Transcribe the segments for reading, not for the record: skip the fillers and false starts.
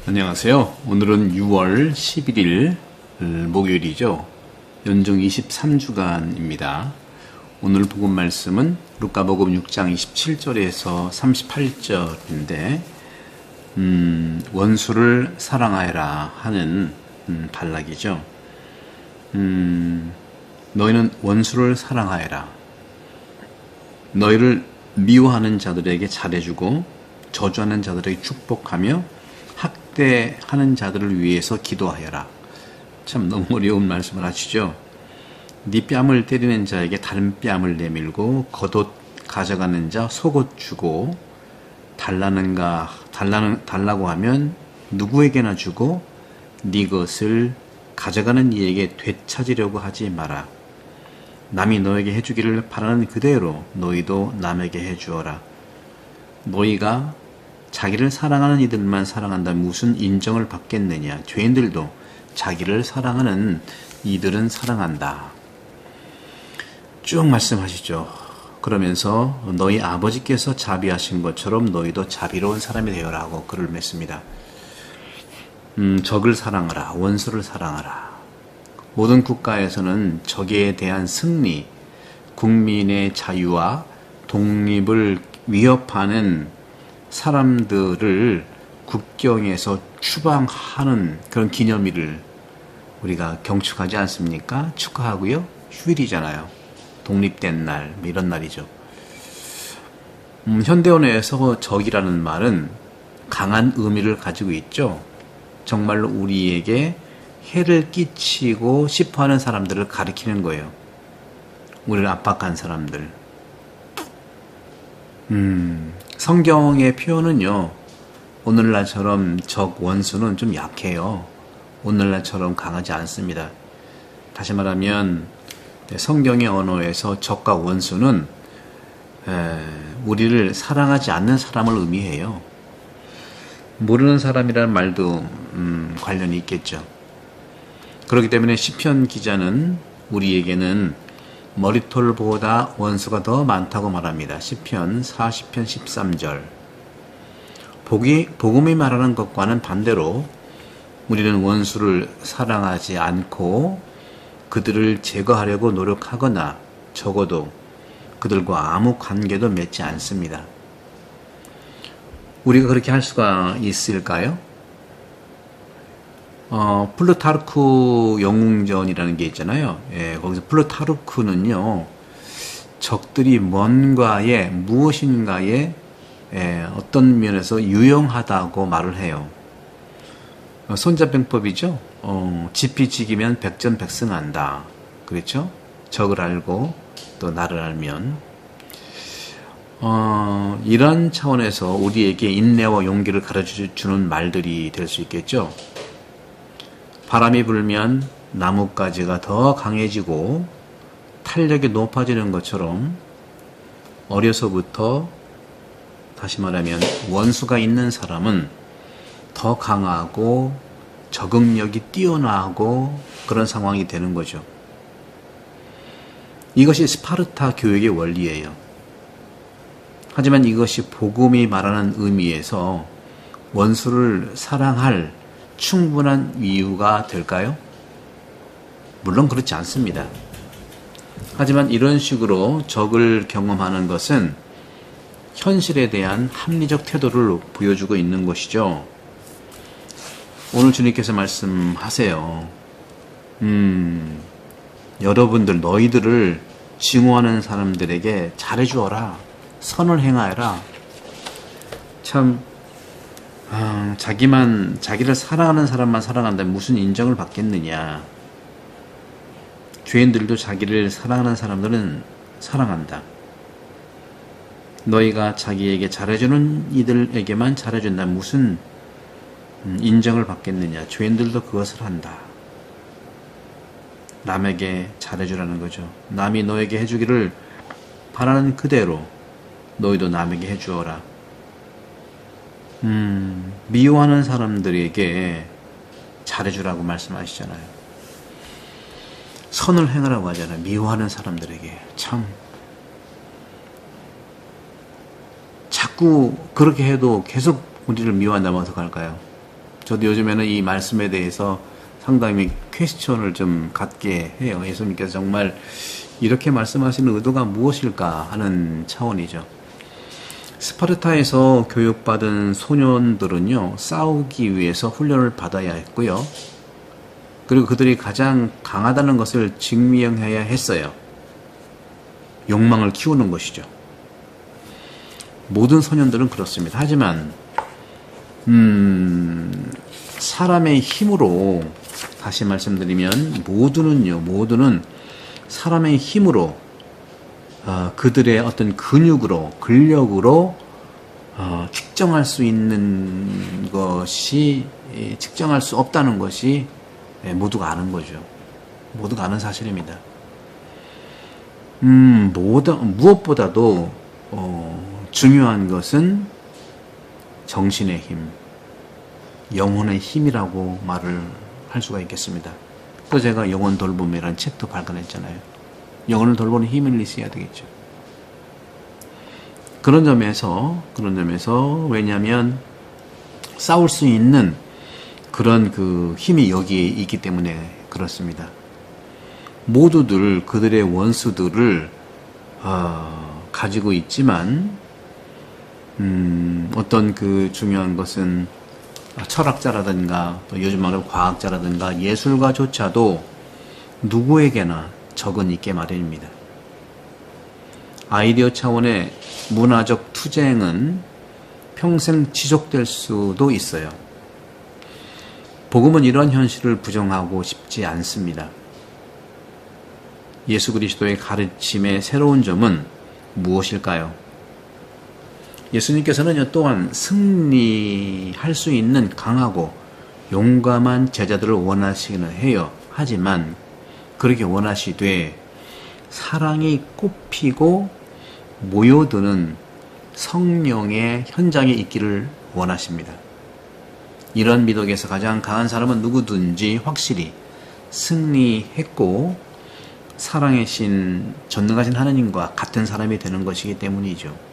안녕하세요. 오늘은 6월 11일 목요일이죠. 연중 23주간입니다. 오늘 복음 말씀은 루카복음 6장 27절에서 38절인데 원수를 사랑하여라 하는 단락이죠. 너희는 원수를 사랑하여라. 너희를 미워하는 자들에게 잘해주고 저주하는 자들에게 축복하며 학대하는 자들을 위해서 기도하여라. 참 너무 어려운 말씀을 하시죠. 네 뺨을 때리는 자에게 다른 뺨을 내밀고 겉옷 가져가는 자 속옷 주고 달라고 하면 누구에게나 주고 네 것을 가져가는 이에게 되찾으려고 하지 마라. 남이 너에게 해주기를 바라는 그대로 너희도 남에게 해주어라. 너희가 자기를 사랑하는 이들만 사랑한다면 무슨 인정을 받겠느냐. 죄인들도 자기를 사랑하는 이들은 사랑한다. 쭉 말씀하시죠. 그러면서 너희 아버지께서 자비하신 것처럼 너희도 자비로운 사람이 되어라 하고 글을 맺습니다. 적을 사랑하라. 원수를 사랑하라. 모든 국가에서는 적에 대한 승리, 국민의 자유와 독립을 위협하는 사람들을 국경에서 추방하는 그런 기념일을 우리가 경축하지 않습니까? 축하하고요. 휴일이잖아요. 독립된 날, 이런 날이죠. 현대언어에서 적이라는 말은 강한 의미를 가지고 있죠. 정말로 우리에게 해를 끼치고 싶어하는 사람들을 가리키는 거예요. 우리를 압박한 사람들. 성경의 표현은요, 오늘날처럼 적 원수는 좀 약해요. 오늘날처럼 강하지 않습니다. 다시 말하면 성경의 언어에서 적과 원수는 우리를 사랑하지 않는 사람을 의미해요. 모르는 사람이라는 말도 관련이 있겠죠. 그렇기 때문에 시편 기자는 우리에게는 머리털보다 원수가 더 많다고 말합니다. 시편 40편 13절. 복음이 말하는 것과는 반대로 우리는 원수를 사랑하지 않고 그들을 제거하려고 노력하거나 적어도 그들과 아무 관계도 맺지 않습니다. 우리가 그렇게 할 수가 있을까요? 플루타르크 영웅전이라는 게 있잖아요. 거기서 플루타르크는요, 적들이 무엇인가에 어떤 면에서 유용하다고 말을 해요. 손자병법이죠. 지피지기면 백전백승한다. 그렇죠? 적을 알고 또 나를 알면. 이런 차원에서 우리에게 인내와 용기를 가르쳐주는 말들이 될 수 있겠죠. 바람이 불면 나뭇가지가 더 강해지고 탄력이 높아지는 것처럼 어려서부터, 다시 말하면 원수가 있는 사람은 더 강하고 적응력이 뛰어나고 그런 상황이 되는 거죠. 이것이 스파르타 교육의 원리예요. 하지만 이것이 복음이 말하는 의미에서 원수를 사랑할 충분한 이유가 될까요? 물론 그렇지 않습니다. 하지만 이런 식으로 적을 경험하는 것은 현실에 대한 합리적 태도를 보여주고 있는 것이죠. 오늘 주님께서 말씀하세요. 여러분들, 너희들을 증오하는 사람들에게 잘해주어라. 선을 행하여라. 참, 자기를 사랑하는 사람만 사랑한다면 무슨 인정을 받겠느냐. 죄인들도 자기를 사랑하는 사람들은 사랑한다. 너희가 자기에게 잘해주는 이들에게만 잘해준다면 무슨 인정을 받겠느냐. 죄인들도 그것을 한다. 남에게 잘해주라는 거죠. 남이 너에게 해주기를 바라는 그대로 너희도 남에게 해주어라. 미워하는 사람들에게 잘해주라고 말씀하시잖아요. 선을 행하라고 하잖아요. 미워하는 사람들에게. 참 자꾸 그렇게 해도 계속 우리를 미워한다면 어떡할까요? 저도 요즘에는 이 말씀에 대해서 상당히 퀘스천을 좀 갖게 해요. 예수님께서 정말 이렇게 말씀하시는 의도가 무엇일까 하는 차원이죠. 스파르타에서 교육받은 소년들은요, 싸우기 위해서 훈련을 받아야 했고요. 그리고 그들이 가장 강하다는 것을 증명해야 했어요. 욕망을 키우는 것이죠. 모든 소년들은 그렇습니다. 하지만 사람의 힘으로, 다시 말씀드리면 모두는 사람의 힘으로 그들의 어떤 근육으로, 근력으로 측정할 수 있는 것이, 측정할 수 없다는 것이 모두가 아는 거죠. 모두가 아는 사실입니다. 무엇보다도 중요한 것은 정신의 힘, 영혼의 힘이라고 말을 할 수가 있겠습니다. 또 제가 영혼 돌봄이라는 책도 발간했잖아요. 영혼을 돌보는 힘을 있어야 되겠죠. 그런 점에서 왜냐하면 싸울 수 있는 그런 그 힘이 여기에 있기 때문에 그렇습니다. 모두들 그들의 원수들을 가지고 있지만 어떤 그 중요한 것은 철학자라든가 또 요즘 말하는 과학자라든가 예술가조차도 누구에게나 적은 있게 마련입니다. 아이디어 차원의 문화적 투쟁은 평생 지속될 수도 있어요. 복음은 이런 현실을 부정하고 싶지 않습니다. 예수 그리스도의 가르침의 새로운 점은 무엇일까요? 예수님께서는 또한 승리할 수 있는 강하고 용감한 제자들을 원하시기는 해요. 하지만 그렇게 원하시되 사랑이 꽃피고 모여드는 성령의 현장에 있기를 원하십니다. 이런 미덕에서 가장 강한 사람은 누구든지 확실히 승리했고 사랑의 신, 전능하신 하나님과 같은 사람이 되는 것이기 때문이죠.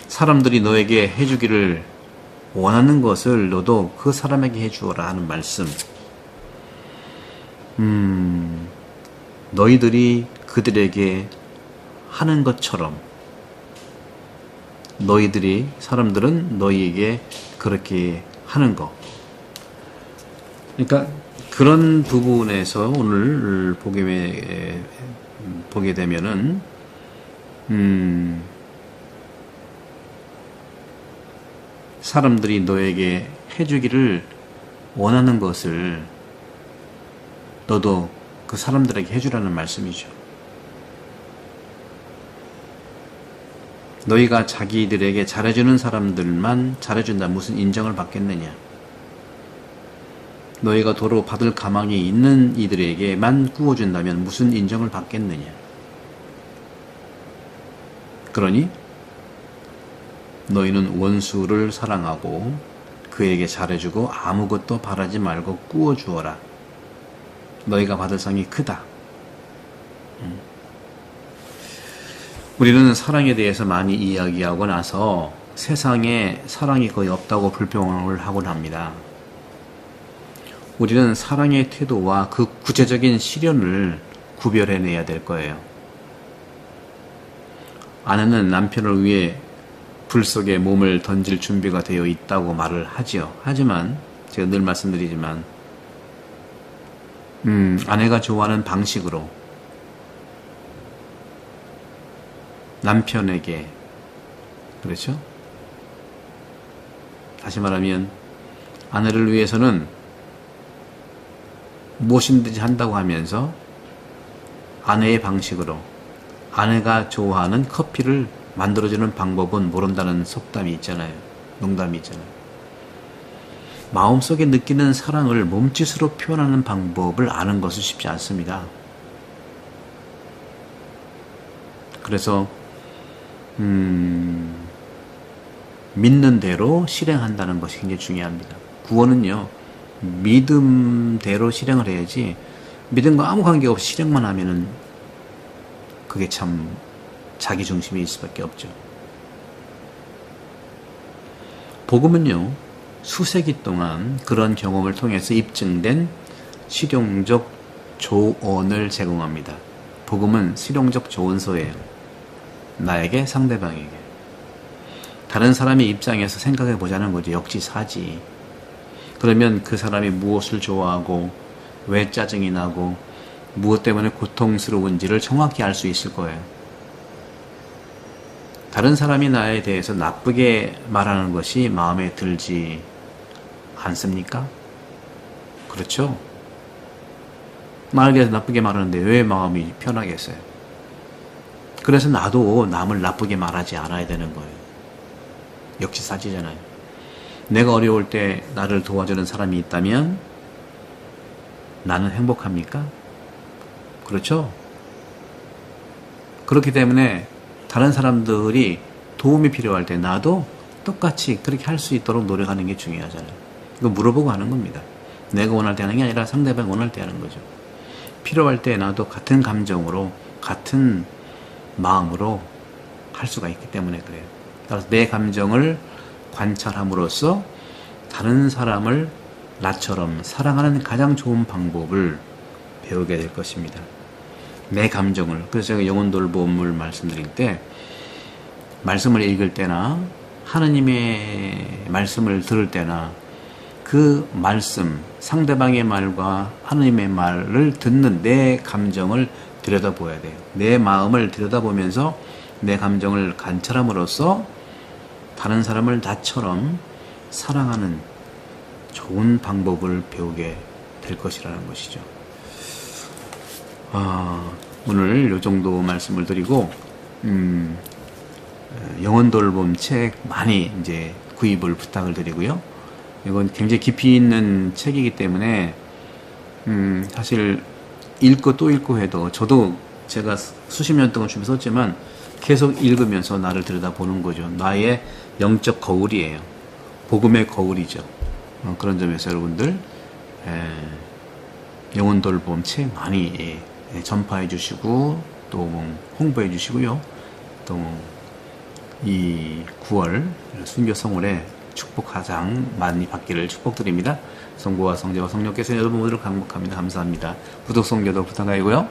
사람들이 너에게 해주기를 원하는 것을 너도 그 사람에게 해주어라 하는 말씀. 너희들이 그들에게 하는 것처럼 사람들은 너희에게 그렇게 하는 것. 그러니까 그런 부분에서 오늘 보게 되면은 사람들이 너에게 해주기를 원하는 것을 너도 그 사람들에게 해주라는 말씀이죠. 너희가 자기들에게 잘해주는 사람들만 잘해준다 무슨 인정을 받겠느냐? 너희가 도로 받을 가망이 있는 이들에게만 구워준다면 무슨 인정을 받겠느냐? 그러니 너희는 원수를 사랑하고 그에게 잘해주고 아무것도 바라지 말고 구워주어라. 너희가 받을 상이 크다. 우리는 사랑에 대해서 많이 이야기하고 나서 세상에 사랑이 거의 없다고 불평을 하곤 합니다. 우리는 사랑의 태도와 그 구체적인 실현을 구별해내야 될 거예요. 아내는 남편을 위해 불 속에 몸을 던질 준비가 되어 있다고 말을 하지요. 하지만 제가 늘 말씀드리지만 아내가 좋아하는 방식으로 남편에게, 그렇죠? 다시 말하면 아내를 위해서는 무엇이든지 한다고 하면서 아내의 방식으로 아내가 좋아하는 커피를 만들어주는 방법은 모른다는 속담이 있잖아요. 농담이 있잖아요. 마음속에 느끼는 사랑을 몸짓으로 표현하는 방법을 아는 것은 쉽지 않습니다. 그래서 믿는 대로 실행한다는 것이 굉장히 중요합니다. 구원은요, 믿음대로 실행을 해야지 믿음과 아무 관계없이 실행만 하면은 그게 참 자기 중심일 수밖에 없죠. 복음은요, 수세기 동안 그런 경험을 통해서 입증된 실용적 조언을 제공합니다. 복음은 실용적 조언서예요. 나에게, 상대방에게. 다른 사람의 입장에서 생각해 보자는 거죠. 역지사지. 그러면 그 사람이 무엇을 좋아하고 왜 짜증이 나고 무엇 때문에 고통스러운지를 정확히 알 수 있을 거예요. 다른 사람이 나에 대해서 나쁘게 말하는 것이 마음에 들지 않습니까? 그렇죠? 나에 대해서 나쁘게 말하는데 왜 마음이 편하겠어요? 그래서 나도 남을 나쁘게 말하지 않아야 되는 거예요. 역지사지잖아요. 내가 어려울 때 나를 도와주는 사람이 있다면 나는 행복합니까? 그렇죠? 그렇기 때문에 다른 사람들이 도움이 필요할 때 나도 똑같이 그렇게 할 수 있도록 노력하는 게 중요하잖아요. 이거 물어보고 하는 겁니다. 내가 원할 때 하는 게 아니라 상대방이 원할 때 하는 거죠. 필요할 때 나도 같은 감정으로 같은 마음으로 할 수가 있기 때문에 그래요. 따라서 내 감정을 관찰함으로써 다른 사람을 나처럼 사랑하는 가장 좋은 방법을 배우게 될 것입니다. 내 감정을. 그래서 제가 영혼 돌봄을 말씀드릴 때 말씀을 읽을 때나 하느님의 말씀을 들을 때나 그 말씀, 상대방의 말과 하느님의 말을 듣는 내 감정을 들여다보아야 돼요. 내 마음을 들여다보면서 내 감정을 관찰함으로써 다른 사람을 나처럼 사랑하는 좋은 방법을 배우게 될 것이라는 것이죠. 오늘 이 정도 말씀을 드리고 영혼 돌봄 책 많이 이제 구입을 부탁을 드리고요. 이건 굉장히 깊이 있는 책이기 때문에 사실 읽고 또 읽고 해도 저도 제가 수십 년 동안 준비 썼지만 계속 읽으면서 나를 들여다보는 거죠. 나의 영적 거울이에요. 복음의 거울이죠. 그런 점에서 여러분들 영혼 돌봄 책 많이 전파해 주시고 또 홍보해 주시고요. 또 이 9월 순교 성월에 축복 가장 많이 받기를 축복드립니다. 성부와 성자와 성령께서 여러분 모두를 강복합니다. 감사합니다. 구독, 성교도 부탁하고요.